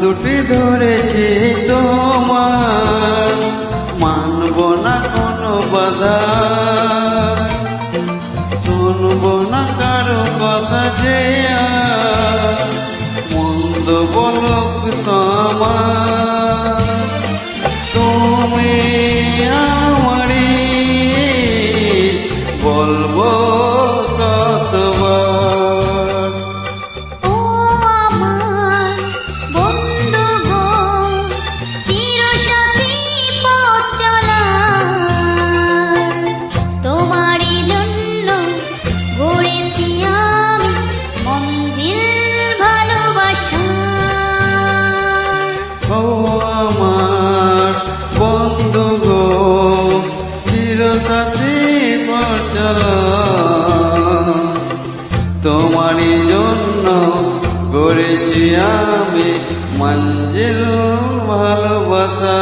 দুটি ধরেছি তোমার, মানব না কোনো বাধা, শুনবো না কারো কথা যে মন্দ বলক সমাজ। তুমি আমারি বলবো শতবার। ও আমার বন্ধু গো, চিরসাথী পথ চলার, তোমারই জন্য গড়েছি আমি মঞ্জিল ভালোবাসা। ও আমার বন্ধু গো, চিরসাথী পথ চলা, তোমারই জন্য গড়েছি আমি মঞ্জিল ভালোবাসা।